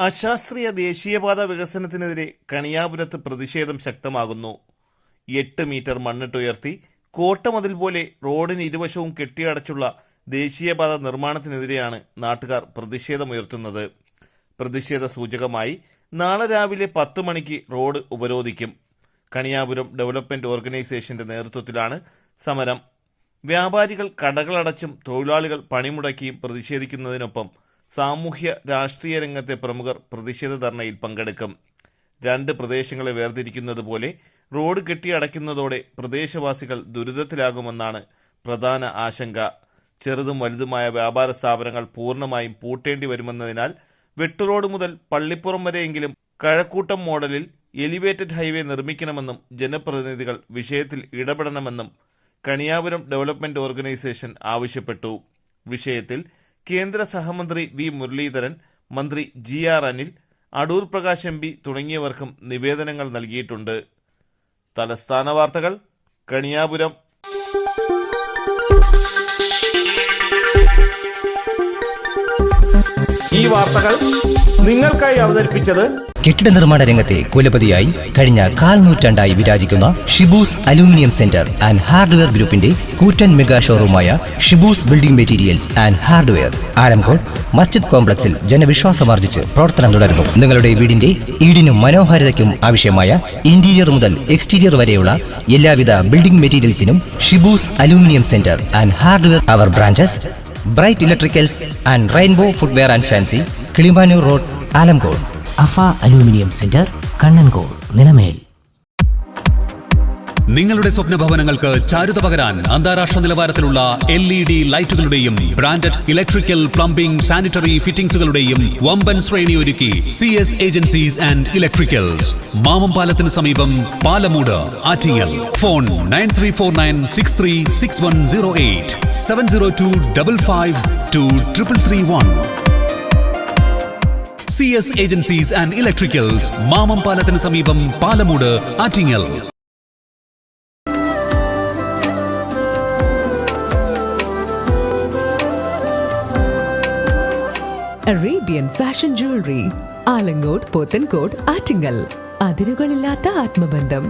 അശാസ്ത്രീയ ദേശീയപാത വികസനത്തിനെതിരെ കണിയാപുരത്ത് പ്രതിഷേധം ശക്തമാകുന്നു. 8 മീറ്റർ മണ്ണിട്ടുയർത്തി കോട്ടമതിൽ പോലെ റോഡിന് ഇരുവശവും കെട്ടിയടച്ചുള്ള ദേശീയപാത നിർമ്മാണത്തിനെതിരെയാണ് നാട്ടുകാർ പ്രതിഷേധമുയർത്തുന്നത്. പ്രതിഷേധ സൂചകമായി നാളെ രാവിലെ 10 മണിക്ക് റോഡ് ഉപരോധിക്കും. കണിയാപുരം ഡെവലപ്മെന്റ് ഓർഗനൈസേഷന്റെ നേതൃത്വത്തിലാണ് സമരം. വ്യാപാരികൾ കടകളടച്ചും തൊഴിലാളികൾ പണിമുടക്കിയും പ്രതിഷേധിക്കുന്നതിനൊപ്പം സാമൂഹ്യ രാഷ്ട്രീയ രംഗത്തെ പ്രമുഖർ പ്രതിഷേധ ധർണയിൽ പങ്കെടുക്കും. 2 പ്രദേശങ്ങളെ വേർതിരിക്കുന്നത് പോലെ റോഡ് കെട്ടിയടയ്ക്കുന്നതോടെ പ്രദേശവാസികൾ ദുരിതത്തിലാകുമെന്നാണ് പ്രധാന ആശങ്ക. ചെറുതും വലുതുമായ വ്യാപാര സ്ഥാപനങ്ങൾ പൂർണ്ണമായും പൂട്ടേണ്ടി വരുമെന്നതിനാൽ വെട്ടുറോഡ് മുതൽ പള്ളിപ്പുറം വരെയെങ്കിലും കഴക്കൂട്ടം മോഡലിൽ എലിവേറ്റഡ് ഹൈവേ നിർമ്മിക്കണമെന്നും ജനപ്രതിനിധികൾ വിഷയത്തിൽ ഇടപെടണമെന്നും കണിയാപുരം ഡെവലപ്മെന്റ് ഓർഗനൈസേഷൻ ആവശ്യപ്പെട്ടു. വിഷയത്തിൽ കേന്ദ്ര സഹമന്ത്രി വി മുരളീധരൻ, മന്ത്രി GR അനിൽ, അടൂർ പ്രകാശ് MP തുടങ്ങിയവർക്കും നിവേദനങ്ങൾ നൽകിയിട്ടുണ്ട്. തലസ്ഥാന വാർത്തകൾ, കണിയാപുരം. ഈ വാർത്തകൾ നിങ്ങൾക്കായി അവതരിപ്പിച്ചത് കെട്ടിട നിർമ്മാണ രംഗത്തെ കുലപതിയായി കഴിഞ്ഞ 1/4 നൂറ്റാണ്ടായി വിരാജിക്കുന്ന Shibu's aluminium centre and hardware ഗ്രൂപ്പിന്റെ കൂറ്റൻ മെഗാ ഷോറൂമായ Shibu's building materials and hardware Alamcode മസ്ജിദ് കോംപ്ലക്സിൽ ജനവിശ്വാസമാർജിച്ച് പ്രവർത്തനം തുടരുന്നു. നിങ്ങളുടെ വീടിന്റെ ഈടിനും മനോഹാരിതയ്ക്കും ആവശ്യമായ ഇന്റീരിയർ മുതൽ എക്സ്റ്റീരിയർ വരെയുള്ള എല്ലാവിധ ബിൽഡിംഗ് മെറ്റീരിയൽസിനും Shibu's aluminium centre and hardware. Our branches bright electricals and rainbow footwear and fancy, Kilimanoor road, Alamcode. Afa aluminium centre, Kannankode, Nilamel. നിങ്ങളുടെ സ്വപ്ന ഭവനങ്ങൾക്ക് ചാരുത പകരാൻ അന്താരാഷ്ട്ര നിലവാരത്തിലുള്ള LED ലൈറ്റുകളുടെയും ബ്രാൻഡഡ് ഇലക്ട്രിക്കൽ, പ്ലംബിംഗ്, സാനിറ്ററി ഫിറ്റിംഗ്സുകളുടെയും വമ്പൻ ശ്രേണി ഒരുക്കി CS ഏജൻസീസ് ആൻഡ് ഇലക്ട്രിക്കൽസ്. മാമംപാലത്തിന് സമീപം, Palamoodu, Attingal. Phone 9349636108 702552331. CS agencies and electricals, മാമംപാലത്തിന് സമീപം, Palamoodu, Attingal. Arabian fashion jewellery, Alangode, Pothencode, Attingal. അതിരുകളില്ലാത്ത ആത്മബന്ധം.